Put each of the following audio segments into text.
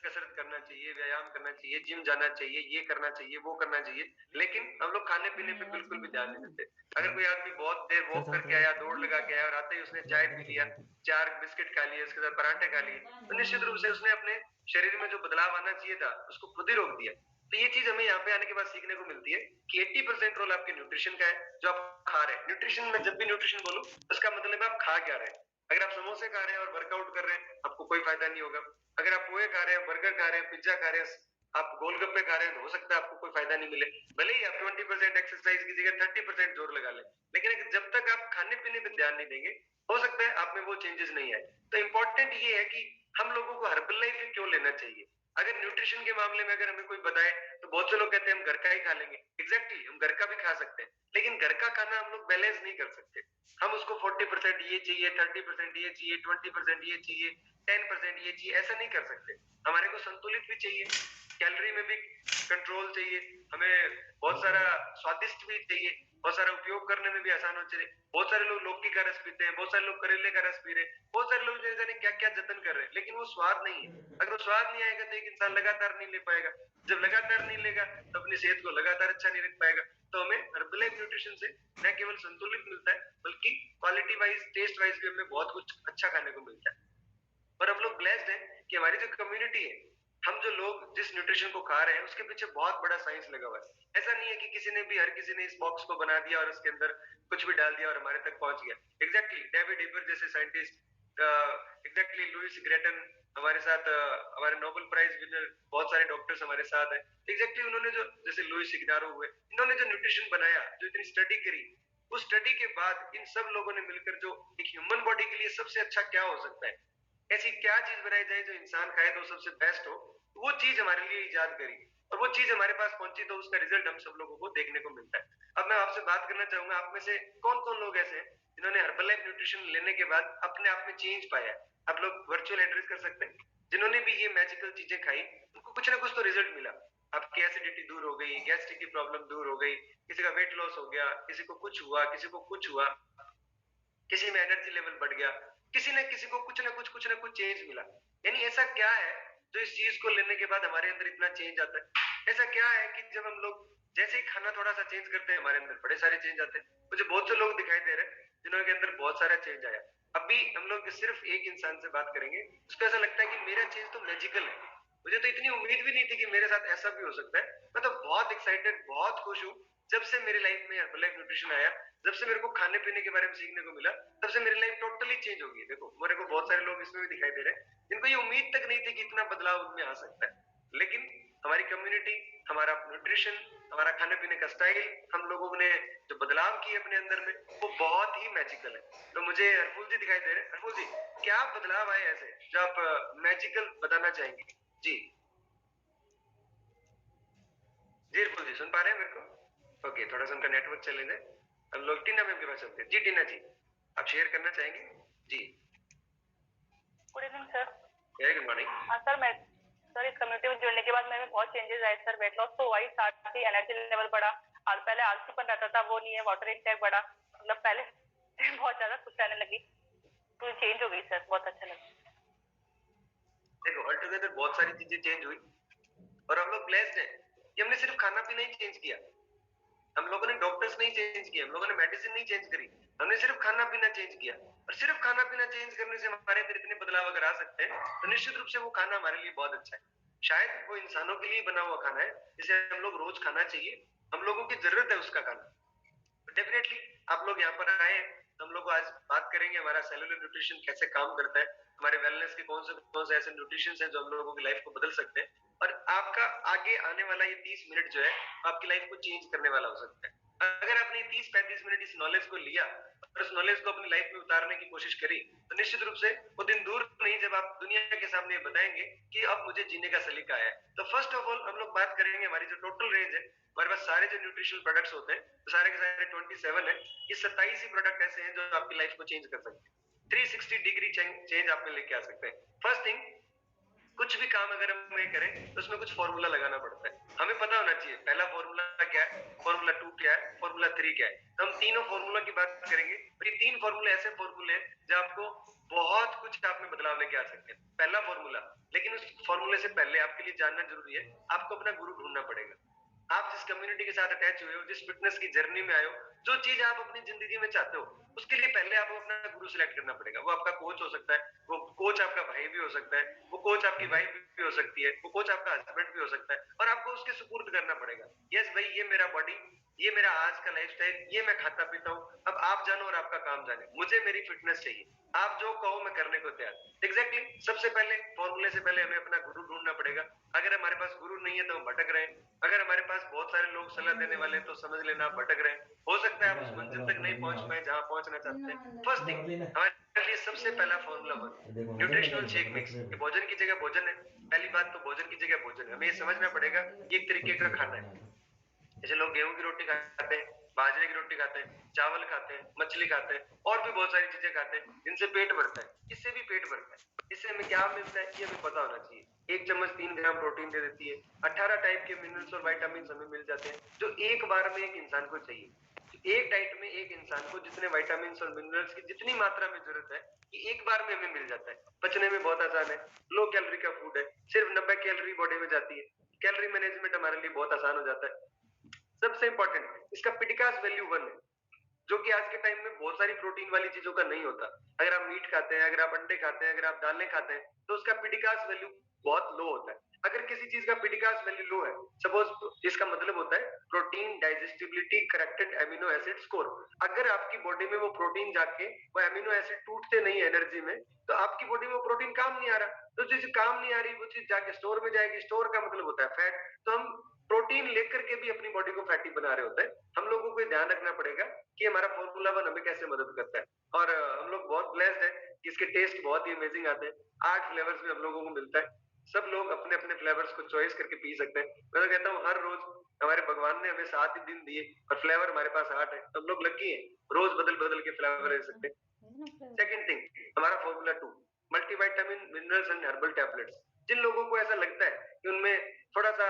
कसरत करना चाहिए, व्यायाम करना चाहिए, जिम जाना चाहिए, ये करना चाहिए, वो करना चाहिए, लेकिन हम लोग खाने-पीने नहीं, पे आवाज़ बिल्कुल भी बंद कर ध्यान दो नहीं ना। देते। अगर कोई आदमी बहुत देर सर वॉक साथ करके है। आया, दौड़ लगा के आया और आते ही उसने चाय पी लिया, 4 बिस्किट खा लिए, उसके साथ पराठे खा लिए, तो निश्चित रूप से उसने अपने शरीर में जो बदलाव आना चाहिए था, उसको खुद ही रोक दिया। तो ये चीज़ हमें यहाँ पे आने के बाद सीखने को मिलती है कि 80% रोल आपके न्यूट्रिशन का है, जो आप खा रहे हैं। न्यूट्रिशन में जब भी न्यूट्रिशन बोलूँ, उसका मतलब है आप खा क्या रहे हैं। अगर आप समोसे खा रहे हैं और वर्कआउट कर रहे हैं, आपको कोई फायदा नहीं होगा। अगर आप पोहे खा रहे हैं, बर्गर खा रहे हैं, पिज्जा खा रहे हैं, आप गोलगप्पे खा रहे हैं, तो हो सकता है आपको कोई फायदा नहीं मिले। भले ही आप 20% एक्सरसाइज की जगह 30% जोर लगा लें, लेकिन जब तक आप खाने-पीने पे ध्यान नहीं देंगे, हो सकता है आप में वो चेंजेस नहीं आए। तो इम्पोर्टेंट ये है कि हम लोगों को हर्बल लाइफ ही क्यों लेना चाहिए? अगर न्यूट्रिशन के मामले में अगर हमें कोई बताए, तो बहुत से लोग कहते हैं हम घर का ही खा लेंगे। एग्जैक्टली हम घर का भी खा सकते हैं, लेकिन घर का खाना हम लोग बैलेंस नहीं कर सकते। हम उसको 40% ये चाहिए, 30% ये चाहिए, 20% ये चाहिए, 10% ये चाहिए, ऐसा नहीं कर सकते। हमारे को संतुलित भी चाहिए, कैलोरी में भी कंट्रोल चाहिए, हमें बहुत सारा स्वादिष्ट भी चाहिए, बहुत सारा उपयोग करने में भी आसान होना चाहिए। बहुत सारे लोग लौकी का रस पीते हैं, बहुत सारे लोग करेले का रस पी रहे हैं, बहुत सारे लोग जाने क्या क्या जतन कर रहे हैं, लेकिन वो स्वाद नहीं है। अगर वो स्वाद नहीं आएगा तो एक इंसान लगातार नहीं ले पाएगा। जब लगातार नहीं लेगा तो अपनी सेहत को लगातार अच्छा नहीं रख पाएगा। तो हमें हर्बलाइफ न्यूट्रिशन से न केवल संतुलित मिलता है, बल्कि क्वालिटी वाइज, टेस्ट वाइज भी हमें बहुत कुछ अच्छा खाने को मिलता है। और हम लोग ब्लेस्ड हैं कि हमारी जो कम्युनिटी है, हम जो लोग जिस न्यूट्रिशन को खा रहे हैं, उसके पीछे बहुत बड़ा साइंस लगा हुआ है। ऐसा नहीं है कि किसी ने भी, हर किसी ने इस बॉक्स को बना दिया और उसके अंदर कुछ भी डाल दिया और हमारे तक पहुंच गया। एग्जैक्टली डेविड हिबर जैसे साइंटिस्ट, एग्जैक्टली लुइस ग्रेटन हमारे साथ, हमारे नोबेल प्राइज विनर बहुत सारे डॉक्टर्स हमारे साथ हैं। एग्जैक्टली उन्होंने जो, जैसे लुइस इग्नारो हुए, इन्होंने जो न्यूट्रिशन बनाया, जो इतनी स्टडी करी, उस स्टडी के बाद इन सब लोगों ने मिलकर जो एक ह्यूमन बॉडी के लिए सबसे अच्छा क्या हो सकता है, ऐसी क्या चीज बनाई जाए जो इंसान खाए तो सबसे बेस्ट हो, तो वो चीज हमारे लिए इजाद करी और वो चीज हमारे पास पहुंची, तो उसका रिजल्ट हम सब लोगों को देखने को मिलता है। अब मैं आपसे बात करना चाहूंगा, आप में से कौन कौन लोग ऐसे हैं जिन्होंने हर्बलाइफ न्यूट्रिशन लेने के बाद अपने आप में चेंज पाया है? आप लोग वर्चुअल एड्रेस कर सकते हैं। जिन्होंने भी ये मैजिकल चीजें खाई, उनको कुछ ना कुछ तो रिजल्ट मिला। आपकी एसिडिटी दूर हो गई, गैस्ट्रिक की प्रॉब्लम दूर हो गई, किसी का वेट लॉस हो गया, किसी को कुछ हुआ, किसी को कुछ हुआ, किसी में एनर्जी लेवल बढ़ गया, किसी न किसी को कुछ ना कुछ चेंज मिला। यानी ऐसा क्या है जो इस चीज को लेने के बाद हमारे अंदर इतना चेंज आता है? ऐसा क्या है कि जब हम लोग जैसे ही खाना थोड़ा सा चेंज करते हैं, हमारे अंदर बड़े सारे चेंज आते हैं। मुझे बहुत से लोग दिखाई दे रहे हैं जिन्होंने के अंदर बहुत सारा चेंज आया। अभी हम लोग सिर्फ एक इंसान से बात करेंगे, उसको ऐसा लगता है कि मेरा चेंज तो मैजिकल है। मुझे तो इतनी उम्मीद भी नहीं थी कि मेरे साथ ऐसा भी हो सकता है। मैं तो बहुत एक्साइटेड, बहुत खुश हूँ जब से मेरी लाइफ में हर्बलाइफ न्यूट्रिशन आया, जब से मेरे को खाने पीने के बारे में सीखने को मिला, तब से मेरी लाइफ टोटली चेंज हो गई। देखो मेरे को बहुत सारे लोग इसमें भी दिखाई दे रहे हैं जिनको ये उम्मीद तक नहीं थी कि इतना बदलाव उनमें आ सकता है, लेकिन हमारी कम्युनिटी, हमारा न्यूट्रिशन, हमारा खाने पीने का स्टाइल, हम लोगों ने जो बदलाव किए अपने अंदर में, वो बहुत ही मैजिकल है। तो मुझे हरफुल जी दिखाई दे रहे हैं। हरफुल जी, क्या बदलाव आए ऐसे जो आप मैजिकल बताना चाहेंगे? जी जी, हरफुल जी सुन पा रहे हैं मेरे को? ओके, थोड़ा सा उनका नेटवर्क चले जाए। हम लोग टीना मैम के पास चलते हैं। जी टीना जी, आप शेयर करना चाहेंगे? जी good evening sir. Very good morning. हाँ सर, मैं सर इस कम्युनिटी में जुड़ने के बाद मेरे में बहुत चेंजेस आए सर। वेट लॉस तो हुआ ही, साथ ही एनर्जी लेवल बढ़ा। और पहले आलसीपन रहता था, वो नहीं है। वाटर इनटेक बढ़ा, मतलब पहले बहुत ज्यादा खुश रहने लगी, तो चेंज हो गई सर, बहुत अच्छा लगा। देखो ऑल टुगेदर बहुत सारी चीजें चेंज हुई और हम लोग ब्लेस्ड हैं कि हमने सिर्फ खाना पीना ही चेंज किया। हम लोगों ने डॉक्टर्स नहीं चेंज किया, हम लोगों ने मेडिसिन नहीं चेंज करी, हमने सिर्फ खाना पीना चेंज किया। और सिर्फ खाना पीना चेंज करने से हमारे अंदर इतने बदलाव अगर आ सकते हैं, तो निश्चित रूप से वो खाना हमारे लिए बहुत अच्छा है। शायद वो इंसानों के लिए बना हुआ खाना है जिसे हम लोग रोज खाना चाहिए, हम लोगों की जरूरत है उसका खाना। डेफिनेटली आप लोग यहाँ पर आए, तो हम लोग आज बात करेंगे हमारा सेलुलर न्यूट्रिशन कैसे काम करता है, हमारे वेलनेस के कौन से ऐसे न्यूट्रिशन हैं जो हम लोगों की लाइफ को बदल सकते हैं, और आपका आगे आने वाला ये 30 मिनट जो है आपकी लाइफ को चेंज करने वाला हो सकता है। अगर आपने 30-35 मिनट इस नॉलेज को लिया और इस नॉलेज को अपनी लाइफ में उतारने की कोशिश करी, तो निश्चित रूप से वो दिन दूर नहीं जब आप दुनिया के सामने बताएंगे कि अब मुझे जीने का सलीका है। तो फर्स्ट ऑफ ऑल हम लोग बात करेंगे हमारी जो टोटल रेंज है, हमारे पास सारे जो न्यूट्रिशनल प्रोडक्ट्स होते हैं, तो सारे के सारे 27 है। ये 27 ही प्रोडक्ट ऐसे हैं जो आपकी लाइफ को चेंज कर सकते हैं, 360 डिग्री चेंज आप में लेके आ सकते हैं। फर्स्ट थिंग, कुछ भी काम अगर हम ये करें तो उसमें कुछ फॉर्मूला लगाना पड़ता है। हमें पता होना चाहिए पहला फॉर्मूला क्या है, फॉर्मूला 2 क्या है, फॉर्मूला 3 क्या है। तो हम तीनों फॉर्मूला की बात करेंगे और ये तीन फॉर्मूले ऐसे फॉर्मूले हैं जो आपको बहुत कुछ आप में बदलाव लेके आ सकते हैं। पहला फॉर्मूला, लेकिन उस फॉर्मूले से पहले आपके लिए जानना जरूरी है, आपको अपना गुरु ढूंढना पड़ेगा। आप जिस कम्युनिटी के साथ अटैच हुए हो, जिस फिटनेस की जर्नी में आए हो, जो चीज आप अपनी जिंदगी में चाहते हो, उसके लिए पहले आपको अपना गुरु सिलेक्ट करना पड़ेगा। वो आपका कोच हो सकता है, वो कोच आपका भाई भी हो सकता है, वो कोच आपकी वाइफ भी हो सकती है, वो कोच आपका हस्बैंड भी हो सकता है, और आपको उसके सुपुर्द करना पड़ेगा। यस भाई, ये मेरा बॉडी, ये मेरा आज का लाइफस्टाइल, ये मैं खाता पीता हूँ, अब आप जानो और आपका काम जाने, मुझे मेरी फिटनेस चाहिए, आप जो कहो मैं करने को तैयार। एग्जैक्टली सबसे पहले फॉर्मूले से पहले हमें अपना गुरु ढूंढना पड़ेगा। अगर हमारे पास गुरु नहीं है तो हम भटक रहे हैं। अगर हमारे पास बहुत सारे लोग सलाह देने वाले हैं तो समझ लेना आप भटक रहे हैं। हो सकता है आप उस मंजिल तक नहीं पहुंच पाए जहां पहुंचना चाहते हैं। फर्स्ट थिंग, हमारे लिए सबसे पहला formula one, nutritional shake mix. ये भोजन की जगह भोजन है। पहली बात तो भोजन की जगह भोजन है, हमें ये समझना पड़ेगा कि एक तरीके का खाना है। जैसे लोग गेहूं की रोटी खाते हैं, बाजरे की रोटी खाते हैं, चावल खाते हैं, मछली खाते हैं, और भी बहुत सारी चीजें खाते हैं जिनसे पेट भरता है। इससे भी पेट भरता है। इससे हमें क्या मिलता है ये हमें पता होना चाहिए। एक चम्मच 3 ग्राम प्रोटीन दे देती है, 18 टाइप के मिनरल्स और विटामिन हमें मिल जाते हैं, जो एक बार में एक इंसान को चाहिए। तो एक डाइट में एक इंसान को जितने विटामिन और मिनरल्स की जितनी मात्रा में जरूरत है, ये एक बार में हमें मिल जाता है। पचने में बहुत आसान है, लो कैलोरी का फूड है, सिर्फ 90 कैलोरी बॉडी में जाती है। कैलोरी मैनेजमेंट हमारे लिए बहुत आसान हो जाता है। सबसे इंपॉर्टेंट, इसका पिटिकास वैल्यू 1 है, जो कि आज के टाइम में बहुत सारी प्रोटीन वाली चीजों का नहीं होता। अगर आप मीट खाते हैं, अगर आप अंडे खाते हैं, अगर आप दालें खाते हैं, तो उसका पिटिकास वैल्यू बहुत लो होता है। अगर किसी चीज का पिटिकास वैल्यू लो है, सपोज, इसका मतलब होता है protein digestibility corrected amino acid score. अगर आपकी बॉडी में वो प्रोटीन जाके वो एमिनो एसिड टूटते नहीं है एनर्जी में, तो आपकी बॉडी में वो प्रोटीन काम नहीं आ रहा। तो जो चीज काम नहीं आ रही वो चीज जाके स्टोर में जाएगी, स्टोर का मतलब होता है फैट। तो हम प्रोटीन लेकर के भी अपनी बॉडी को फैटी बना रहे होते हैं। हम लोगों को ध्यान रखना पड़ेगा कि हमारा फॉर्मूला वन हमें कैसे मदद करता है। और हम लोग बहुत ब्लेस्ड है कि इसके टेस्ट बहुत ही अमेजिंग आते हैं। 8 फ्लेवर्स में हम लोगों को मिलता है। सब लोग अपने अपने फ्लेवर्स को चॉइस करके पी सकते हैं। मैं तो कहता हूँ हर रोज हमारे भगवान ने हमें 7 ही दिन दिए और फ्लेवर हमारे पास 8 है। हम लोग लकी हैं, रोज बदल बदल के फ्लेवर ले सकते हैं। सेकंड थिंग, हमारा formula 2, multivitamin minerals and herbal tablets. जिन लोगों को ऐसा लगता है कि उनमें थोड़ा सा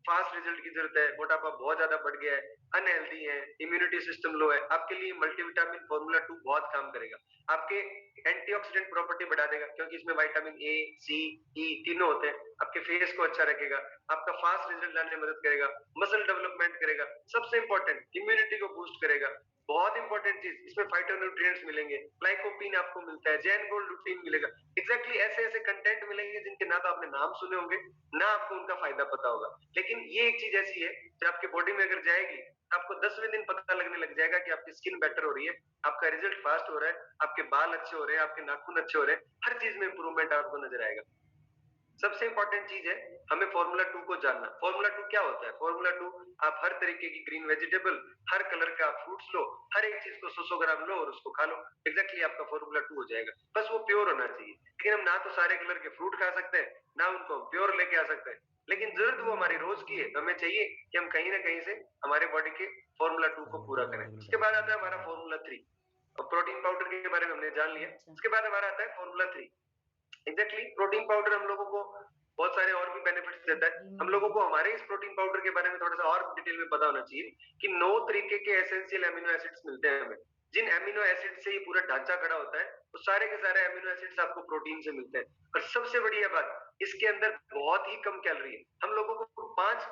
फास्ट रिजल्ट की जरूरत है, मोटापा बहुत ज्यादा बढ़ गया है, अनहेल्दी है, इम्यूनिटी सिस्टम लो है, आपके लिए मल्टीविटामिन फॉर्मूला 2 बहुत काम करेगा। आपके एंटीऑक्सीडेंट प्रॉपर्टी बढ़ा देगा, क्योंकि इसमें विटामिन ए, सी, ई तीनों होते हैं। आपके फेस को अच्छा रखेगा, आपका फास्ट रिजल्ट लाने में मदद करेगा, मसल डेवलपमेंट करेगा, सबसे इंपॉर्टेंट इम्यूनिटी को बूस्ट करेगा। बहुत इंपॉर्टेंट चीज, इसमें फाइटोन्यूट्रिएंट्स मिलेंगे, ग्लाइकोपीन आपको मिलता है, जैन गोल्ड लुटीन मिलेगा। एग्जैक्टली ऐसे ऐसे कंटेंट मिलेंगे जिनके ना तो आपने नाम सुने होंगे, ना आपको उनका फायदा पता होगा। लेकिन ये एक चीज ऐसी है जो आपके बॉडी में अगर जाएगी, आपको 10वें दिन पता लगने लग जाएगा कि आपकी स्किन बेटर हो रही है, आपका रिजल्ट फास्ट हो रहा है, आपके बाल अच्छे हो रहे हैं, आपके नाखून अच्छे हो रहे हैं, हर चीज में इंप्रूवमेंट आपको नजर आएगा। सबसे इंपॉर्टेंट चीज है हमें फॉर्मूला 2 को जानना। फॉर्मूला 2 क्या होता है? फॉर्मूला 2, आप हर तरीके की ग्रीन वेजिटेबल, हर कलर का फ्रूट्स लो, हर एक चीज को 100 ग्राम लो और उसको खा लो। एग्जैक्टली आपका फॉर्मूला 2 हो जाएगा। बस वो प्योर होना चाहिए। लेकिन हम ना तो सारे कलर के फ्रूट खा सकते हैं, ना उनको प्योर लेके आ सकते हैं। लेकिन जरूरत वो हमारी रोज की है, तो हमें चाहिए कि हम कहीं ना कहीं से हमारे बॉडी के फॉर्मूला 2 को पूरा करें। उसके बाद आता है हमारा फॉर्मूला 3। और प्रोटीन पाउडर के बारे में हमने जान लिया। उसके बाद हमारा आता है फॉर्मूला 3। एग्जैक्टली प्रोटीन पाउडर हम लोगों को बहुत सारे और भी बेनिफिट्स देता है। हम लोगों को हमारे इस प्रोटीन पाउडर के बारे में थोड़ा सा और डिटेल में पता होना चाहिए कि 9 तरीके के एसेंशियल एमिनो एसिड्स मिलते हैं हमें। जिन एमिनो एसिड से ये पूरा ढांचा खड़ा होता है, वो सारे के सारे एमिनो एसिड्स आपको प्रोटीन से मिलते हैं। और सबसे बढ़िया बात, इसके अंदर बहुत ही कम कैलोरी है। हम लोगों को 5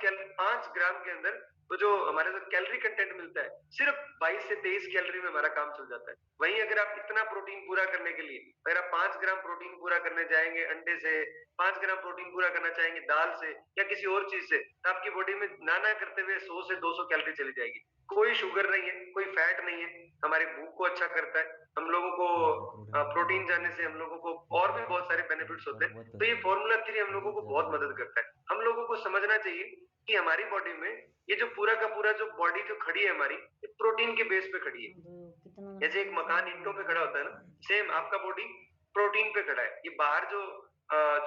ग्राम के अंदर तो जो हमारे जो कैलोरी कंटेंट मिलता है, सिर्फ 22 से 23 कैलोरी में हमारा काम चल जाता है। वहीं अगर आप इतना प्रोटीन पूरा करने के लिए, अगर आप 5 ग्राम प्रोटीन पूरा करने जाएंगे अंडे से, 5 ग्राम प्रोटीन पूरा करना चाहेंगे दाल से या किसी और चीज से, तो आपकी बॉडी में नाना करते हुए 100 से 200 कैलोरी चली जाएगी। कोई शुगर नहीं है, कोई फैट नहीं है, हमारी भूख को अच्छा करता है। हम लोगों को प्रोटीन जाने से हम लोगों को और भी बहुत सारे बेनिफिट्स होते हैं। तो ये फॉर्मूला 3 हम लोगों को बहुत मदद करता है। हम लोगों को समझना चाहिए कि हमारी बॉडी में ये जो पूरा का पूरा जो बॉडी जो खड़ी है हमारी, ये प्रोटीन के बेस पे खड़ी है। जैसे एक मकान ईंटों पे खड़ा होता है ना, सेम आपका बॉडी प्रोटीन पे खड़ा है। ये बाहर जो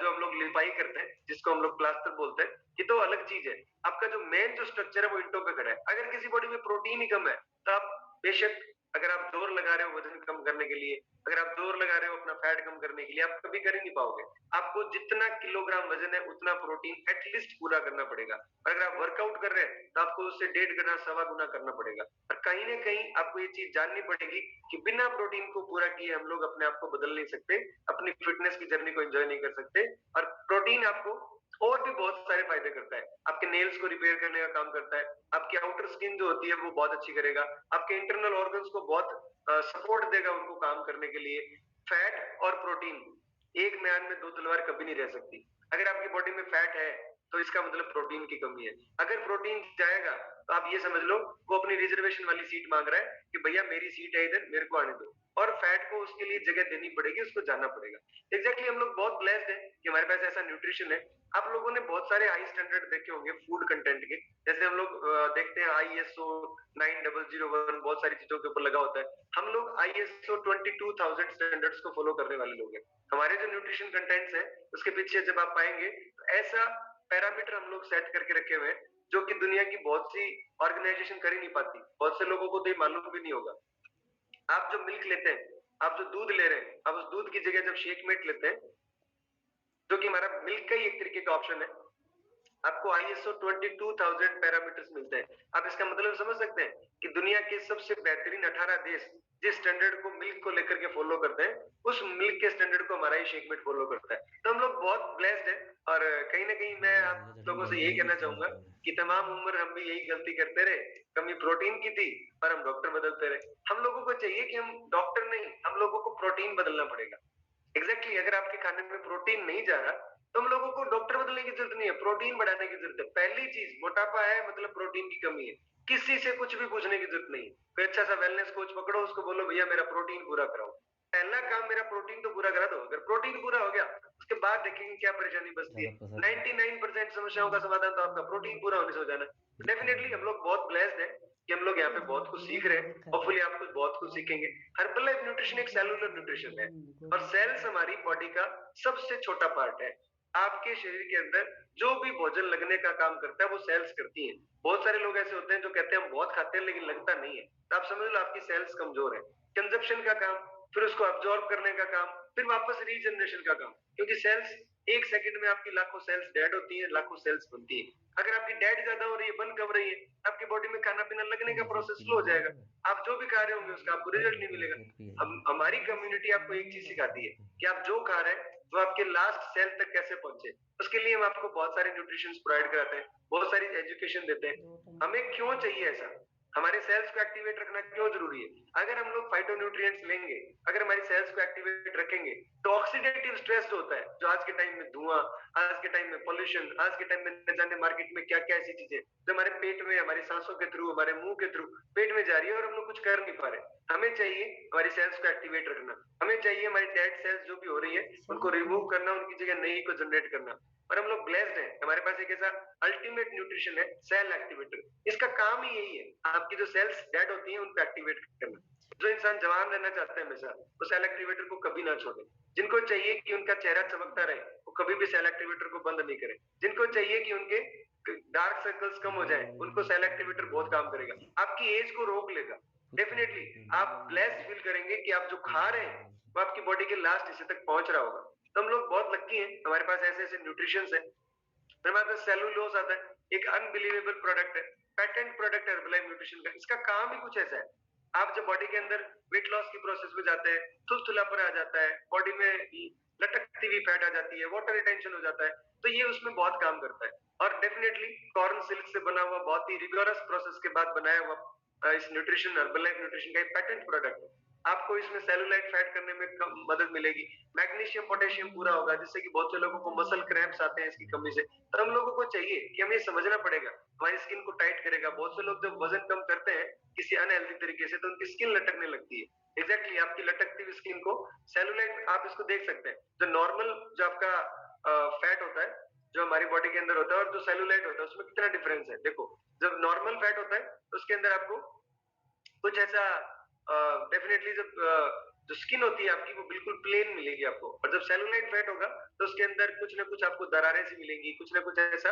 हम लोग लिपाई करते हैं, जिसको हम लोग प्लास्टर बोलते हैं, ये तो अलग चीज है। आपका जो मेन जो स्ट्रक्चर है वो ईंटों पे खड़ा है। अगर किसी बॉडी में प्रोटीन ही कम है, तो आप बेशक अगर आप जोर लगा रहे हो वजन कम करने के लिए, अगर आप जोर लगा रहे हो अपना फैट कम करने के लिए, आप कभी कर ही नहीं पाओगे। आपको जितना किलोग्राम वजन है उतना प्रोटीन एटलीस्ट पूरा करना पड़ेगा। और अगर आप वर्कआउट कर रहे हैं तो आपको उससे 1.5 गुना, सवा गुना करना पड़ेगा। और कहीं ना कहीं आपको ये चीज जाननी पड़ेगी कि बिना प्रोटीन को पूरा किए हम लोग अपने आप को बदल नहीं सकते, अपनी फिटनेस की जर्नी को एंजॉय नहीं कर सकते। और प्रोटीन आपको और भी बहुत सारे फायदे करता है। आपके नेल्स को रिपेयर करने का काम करता है, आपकी आउटर स्किन जो होती है वो बहुत अच्छी करेगा, आपके इंटरनल ऑर्गन्स को बहुत सपोर्ट देगा उनको काम करने के लिए। फैट और प्रोटीन, एक म्यान में दो तलवार कभी नहीं रह सकती। अगर आपकी बॉडी में फैट है तो इसका मतलब प्रोटीन की कमी है। अगर प्रोटीन जाएगा तो आप ये समझ लो वो अपनी रिजर्वेशन वाली सीट मांग रहा है कि भैया मेरी सीट है इधर, मेरे को आने दो। और फैट को उसके लिए जगह देनी पड़ेगी, उसको जाना पड़ेगा। एग्जैक्टली हम लोग बहुत ब्लेस्ड हैं कि हमारे पास ऐसा न्यूट्रिशन है। आप लोगों ने बहुत सारे हाई स्टैंडर्ड देखे होंगे फूड कंटेंट के, जैसे हम लोग देखते हैं ISO 9001, बहुत सारी चीजों के ऊपर लगा होता है। हम लोग ISO 22000 स्टैंडर्ड्स को फॉलो करने वाले लोग हैं। हमारे जो न्यूट्रिशन कंटेंट्स है उसके पीछे जब आप पाएंगे तो ऐसा पैरामीटर हम लोग सेट करके रखे हुए हैं जो कि दुनिया की बहुत सी ऑर्गेनाइजेशन कर ही नहीं पाती। बहुत से लोगों को तो ये मालूम भी नहीं होगा। आप जो मिल्क लेते हैं, आप जो दूध ले रहे हैं, आप उस दूध की जगह जब शेक मेट लेते हैं, जो कि हमारा मिल्क का ही एक तरीके का ऑप्शन है, आपको ISO 22000 पैरामीटर्स मिलते हैं। आप इसका मतलब समझ सकते हैं कि दुनिया के सबसे बेहतरीन 18 देश जिस स्टैंडर्ड को मिल्क को लेकर के फॉलो करते हैं, उस मिल्क के स्टैंडर्ड को हमारा ही शेकमेट फॉलो करता है। तो हम लोग बहुत ब्लेस्ड हैं। और कहीं ना कहीं मैं आप लोगों से यही कहना चाहूंगा कि तमाम उम्र हम भी यही गलती करते रहे, कमी प्रोटीन की थी और हम डॉक्टर बदलते रहे। हम लोगों को चाहिए कि हम डॉक्टर नहीं, हम लोगों को प्रोटीन बदलना पड़ेगा। एग्जैक्टली अगर आपके खाने में प्रोटीन नहीं जा रहा तो हम लोगों को डॉक्टर बदलने की जरूरत नहीं है, प्रोटीन बढ़ाने की जरूरत है। पहली चीज, मोटापा है मतलब प्रोटीन की कमी है। किसी से कुछ भी पूछने की जरूरत नहीं है। कोई अच्छा सा वेलनेस कोच पकड़ो, उसको बोलो भैया मेरा प्रोटीन पूरा कराओ। पहला काम मेरा प्रोटीन तो पूरा करा दो। अगर प्रोटीन पूरा हो गया उसके बाद देखेंगे क्या परेशानी बचती है। 99% समस्याओं का समाधान तो आपका प्रोटीन पूरा होने से हो जाना। डेफिनेटली हम लोग बहुत ब्लेस्ड हैं कि हम लोग यहाँ पे बहुत कुछ सीख रहे हैं। होपफुली आप कुछ बहुत कुछ सीखेंगे। हर्बलाइफ न्यूट्रिशन एक सेलुलर न्यूट्रिशन है और सेल्स हमारी बॉडी का सबसे छोटा पार्ट है। आपके शरीर के अंदर जो भी भोजन लगने का काम करता है वो सेल्स करती हैं। बहुत सारे लोग ऐसे होते हैं जो कहते हैं हम बहुत खाते हैं लेकिन लगता नहीं है, तो आप समझ लो आपकी सेल्स कमजोर है। कंजप्शन का काम, फिर उसको अब्जॉर्ब करने का काम, फिर वापस रीजनरेशन का काम। क्योंकि सेल्स एक सेकंड में आपकी लाखों सेल्स डेड होती है, लाखों सेल्स बनती है। अगर आपकी डेड ज्यादा हो रही है, बंद कम रही है, आपकी बॉडी में खाना पीना लगने का प्रोसेस स्लो हो जाएगा। आप जो भी खा रहे होंगे उसका आपको रिजल्ट नहीं मिलेगा। हमारी कम्युनिटी आपको एक चीज सिखाती है कि आप जो खा रहे हैं वो आपके लास्ट सेल तक कैसे पहुंचे। उसके लिए हम आपको बहुत सारे न्यूट्रिशन प्रोवाइड कराते हैं, बहुत सारी एजुकेशन देते हैं। हमें क्यों चाहिए ऐसा, हमारे सेल्स को एक्टिवेट रखना क्यों जरूरी है। अगर हम लोग फाइटोन्यूट्रिएंट्स लेंगे, अगर हमारी सेल्स को एक्टिवेट रखेंगे, तो ऑक्सीडेटिव स्ट्रेस जो होता है, जो आज के टाइम में धुआं, आज के टाइम में पोल्यूशन, आज के टाइम में न जाने मार्केट में क्या क्या ऐसी चीजें जो हमारे पेट में, हमारी सांसों के थ्रू, हमारे मुंह के थ्रू पेट में जा रही है और हम लोग कुछ कर नहीं पा रहे। हमें चाहिए हमारी सेल्स को एक्टिवेट रखना, हमें चाहिए हमारी डेड सेल्स जो भी हो रही है उनको रिमूव करना, उनकी जगह नई को जनरेट करना। और हम लोग ब्लेस्ड हैं, हमारे पास एक ऐसा अल्टीमेट न्यूट्रिशन है, सेल एक्टिवेटर। इसका काम ही यही है, आपकी जो सेल्स डेड होती हैं उनको एक्टिवेट करना। जो इंसान जवान रहना चाहता है हमेशा, वो सेल एक्टिवेटर को कभी ना छोड़े। जिनको चाहिए कि उनका चेहरा चमकता रहे, वो कभी भी सेल एक्टिवेटर को बंद नहीं करे। जिनको चाहिए कि उनके डार्क सर्कल्स कम हो जाए, उनको सेल एक्टिवेटर बहुत काम करेगा। आपकी एज को रोक लेगा। डेफिनेटली आप ब्लेस्ड फील करेंगे कि आप जो खा रहे हैं वो आपकी बॉडी के लास्ट हिस्से तक पहुंच रहा होगा। तो हम लोग बहुत लकी हैं, हमारे पास ऐसे ऐसे न्यूट्रिशन है। हमारे पास सेलुलोज आता है, एक अनबिलीवेबल प्रोडक्ट है, पेटेंट प्रोडक्ट है हर्बलाइफ न्यूट्रिशन का। इसका काम ही कुछ ऐसा है, आप जब बॉडी के अंदर वेट लॉस की प्रोसेस में जाते हैं, थुलथुलापन आ जाता है, बॉडी में लटकती हुई फैट आ जाती है, वाटर रिटेंशन हो जाता है, तो ये उसमें बहुत काम करता है। और डेफिनेटली कॉर्न सिल्क से बना हुआ, बहुत ही रिगोरस प्रोसेस के बाद बनाया हुआ इस न्यूट्रिशन, हर्बलाइफ न्यूट्रिशन का एक पेटेंट प्रोडक्ट है। आपको इसमें सेलुलाइट फैट करने में मदद मिलेगी, मैग्नीशियम पोटेशियम पूरा होगा, जिससे कि बहुत से लोगों को मसल क्रैम्प्स आते हैं इसकी कमी से। तो हम लोगों को चाहिए कि हमें समझना पड़ेगा, हमारी स्किन को टाइट करेगा। बहुत से लोग जब वजन कम करते हैं किसी अनहेल्दी तरीके से, तो उनकी स्किन लटकने लगती है। एग्जैक्टली आपकी लटकती हुई स्किन को सेलुलाइट, आप इसको देख सकते हैं। जो नॉर्मल जो आपका फैट होता है जो हमारी बॉडी के अंदर होता है और जो सेलुलाइट होता है उसमें कितना डिफरेंस है। देखो, जब नॉर्मल फैट होता है तो उसके अंदर आपको कुछ ऐसा डेफिनेटली जब जो स्किन होती है आपकी वो बिल्कुल प्लेन मिलेगी आपको। और जब सेलुलाइट फैट होगा तो उसके अंदर कुछ ना कुछ आपको दरारें सी मिलेंगी, कुछ ना कुछ ऐसा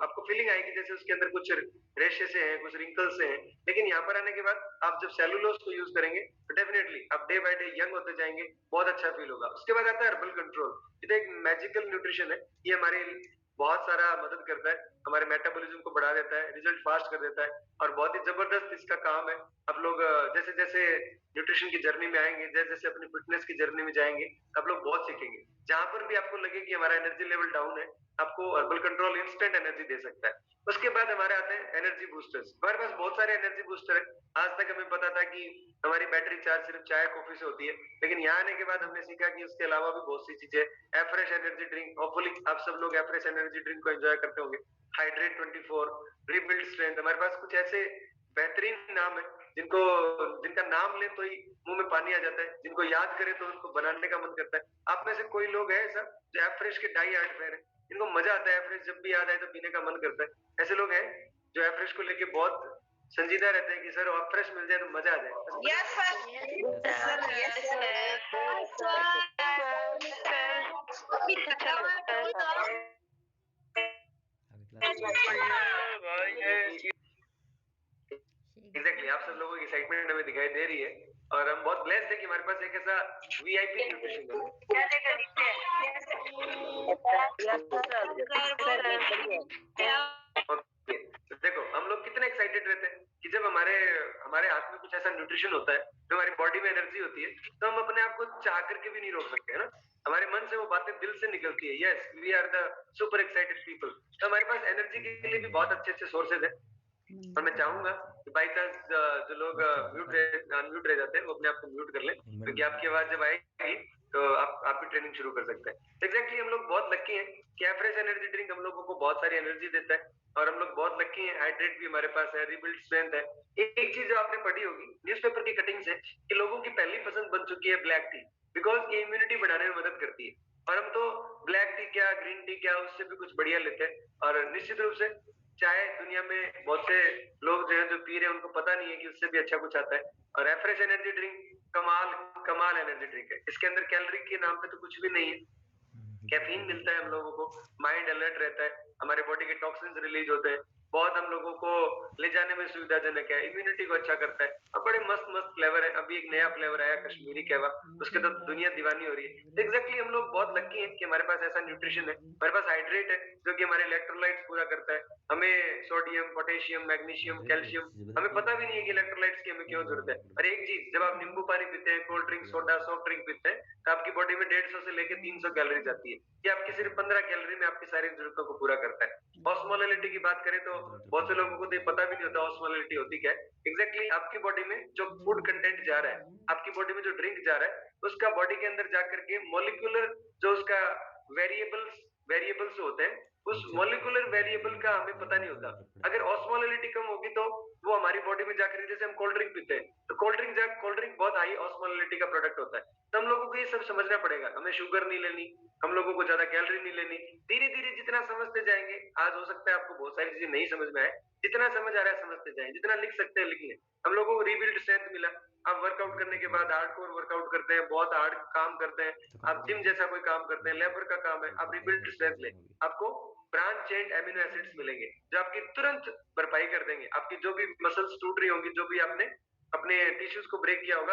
आपको फीलिंग आएगी जैसे उसके अंदर कुछ रेशे से हैं, कुछ रिंकल्स से हैं। लेकिन यहाँ पर आने के बाद आप जब सेलुलोज को यूज करेंगे तो डेफिनेटली आप डे बाय डे यंग होते जाएंगे, बहुत अच्छा फील होगा। उसके बाद आता है हर्बल कंट्रोल। ये तो एक मैजिकल न्यूट्रिशन है, ये हमारे बहुत सारा मदद करता है, हमारे मेटाबॉलिज्म को बढ़ा देता है, रिजल्ट फास्ट कर देता है और बहुत ही जबरदस्त इसका काम है। आप लोग जैसे जैसे न्यूट्रिशन की जर्नी में आएंगे, जैसे जैसे अपनी फिटनेस की जर्नी में जाएंगे, आप लोग बहुत सीखेंगे। जहां पर भी आपको लगे कि हमारा एनर्जी लेवल डाउन है, आपको हर्बल कंट्रोल इंस्टेंट एनर्जी दे सकता है। उसके बाद हमारे आते हैं एनर्जी बूस्टर्स। हमारे पास बहुत सारे एनर्जी बूस्टर है। आज तक हमें पता था कि हमारी बैटरी चार्ज सिर्फ चाय कॉफी से होती है, लेकिन यहाँ आने के बाद हमने सीखा कि उसके अलावा भी बहुत सी चीजें। एफ्रेश एनर्जी ड्रिंक, होपफुली आप सब लोग एफ्रेश एनर्जी ड्रिंक को एंजॉय करते होंगे। हाइड्रेट 24, रिबिल्ड स्ट्रेंथ, हमारे पास कुछ ऐसे बेहतरीन नाम है जिनको जिनका नाम ले तो ही मुंह में पानी आ जाता है, जिनको याद करे तो उनको बनाने का मन करता है। आप में से कोई लोग हैं ऐसा जो एफ्रेश के डाई हार्ट फैन है, जिनको मजा आता है, एफ्रेश जब भी याद आए तो पीने का मन करता है? ऐसे लोग हैं जो एफ्रेश को लेके बहुत संजीदा रहते हैं कि सर एफ्रेश मिल जाए तो मजा आ जाए। Yes, sir. Yes, sir. अच्छा लगता है। एग्जैक्टली आप सब लोगों की एक्साइटमेंट हमें दिखाई दे रही है और हम बहुत ब्लेस्ड है कि हमारे पास एक ऐसा वीआईपी न्यूट्रिशन है। ओके, तो देखो हम लोग कितने एक्साइटेड रहते हैं कि जब हमारे हमारे हाथ में कुछ ऐसा न्यूट्रिशन होता है, जो हमारी बॉडी में एनर्जी होती है, तो हम अपने आप को चाह करके भी नहीं रोक सकते, है ना? हमारे मन से वो बातें दिल से निकलती है। Yes, we are the super excited people. तो हमारे पास एनर्जी के लिए भी बहुत अच्छे अच्छे सोर्सेज है। और मैं चाहूंगा कि बाई चांस जो लोग अनम्यूट रह जाते हैं वो अपने आप को म्यूट कर लें, क्योंकि आपकी आवाज जब आएगी तो आप भी ट्रेनिंग शुरू कर सकते हैं। एग्जैक्टली हम लोग बहुत लकी हैं कि एफ्रेश एनर्जी ड्रिंक हम लोगों को बहुत सारी एनर्जी देता है और हम लोग बहुत लकी हैं, हाइड्रेट भी हमारे पास है, रिबिल्ड स्ट्रेंथ है। एक चीज जो आपने पढ़ी होगी न्यूज़पेपर की कटिंग से कि लोगों की पहली पसंद बन चुकी है ब्लैक टी, बिकॉज ये इम्यूनिटी बढ़ाने में मदद करती है। और हम तो ब्लैक टी क्या ग्रीन टी क्या उससे भी कुछ बढ़िया लेते हैं। और निश्चित रूप से चाय दुनिया में बहुत से लोग जो है जो पी रहे हैं उनको पता नहीं है कि उससे भी अच्छा कुछ आता है। और एफ्रेश एनर्जी ड्रिंक कमाल कमाल एनर्जी ड्रिंक है। इसके अंदर कैलोरी के नाम पे तो कुछ भी नहीं है। कैफीन मिलता है हम लोगों को, माइंड अलर्ट रहता है, हमारे बॉडी के टॉक्सिन्स रिलीज होते हैं, बहुत हम लोगों को ले जाने में सुविधाजनक है, इम्यूनिटी को अच्छा करता है। अब बड़े मस्त मस्त फ्लेवर है, अभी एक नया फ्लेवर आया कश्मीरी कहवा, उसके तो दुनिया दीवानी हो रही है। एग्जैक्टली हम लोग बहुत लकी हैं कि हमारे पास ऐसा न्यूट्रिशन है। हमारे पास हाइड्रेट है जो कि हमारे इलेक्ट्रोलाइट्स पूरा करता है। हमें सोडियम, पोटेशियम, मैग्नीशियम, कैल्शियम, हमें पता भी नहीं है कि इलेक्ट्रोलाइट्स की हमें क्यों जरूरत है। और एक चीज, जब आप नींबू पानी पीते हैं, cold drink, soda, soft drink पीते हैं, तो आपकी बॉडी में 150 से लेके 300 कैलोरी जाती है। ये आपकी सिर्फ 15 कैलोरी में आपकी सारी जरूरतों को पूरा करता है। ऑस्मोलैलिटी की बात करें तो बहुत से लोगों को तो ये पता भी नहीं होता ऑस्मोलैलिटी होती क्या है। एग्जैक्टली आपकी बॉडी में जो फूड कंटेंट जा रहा है, आपकी बॉडी में जो ड्रिंक जा रहा है, उसका बॉडी के अंदर जाकर के मॉलिक्यूलर जो उसका वेरिएबल्स होते हैं, उस मॉलिक्यूलर वेरिएबल का हमें पता नहीं होता। अगर ऑस्मोलैलिटी कम होगी तो वो हमारी बॉडी में जाकर, जैसे हम कोल्ड ड्रिंक पीते हैं तो कोल्ड ड्रिंक बहुत हाई ऑस्मोलैलिटी का प्रोडक्ट होता है। तो हम लोगों को ये सब समझना पड़ेगा, हमें शुगर नहीं लेनी, हम लोगों को ज्यादा कैलोरी नहीं लेनी। धीरे धीरे जितना समझते जाएंगे, आज हो सकता है आपको बहुत सारी चीजें नहीं समझ में आए, जितना समझ आ रहा है समझते जाएं, जितना लिख सकते हैं लिख लें। हम लोगों को रीबिल्ड स्ट्रेंथ मिला, आप वर्कआउट करने के बाद हार्डकोर वर्कआउट करते हैं, बहुत हार्ड काम करते हैं, आप जिम जैसा कोई काम करते हैं, लेबर का काम है, आप रिबिल्ड स्ट्रेंथ लें, आपको ब्रांच चेन एमिनो एसिड्स मिलेंगे जो आपकी तुरंत भरपाई कर देंगे। आपकी जो भी मसल्स टूट रही होंगी, जो भी आपने अपने टिश्यूज को ब्रेक किया होगा,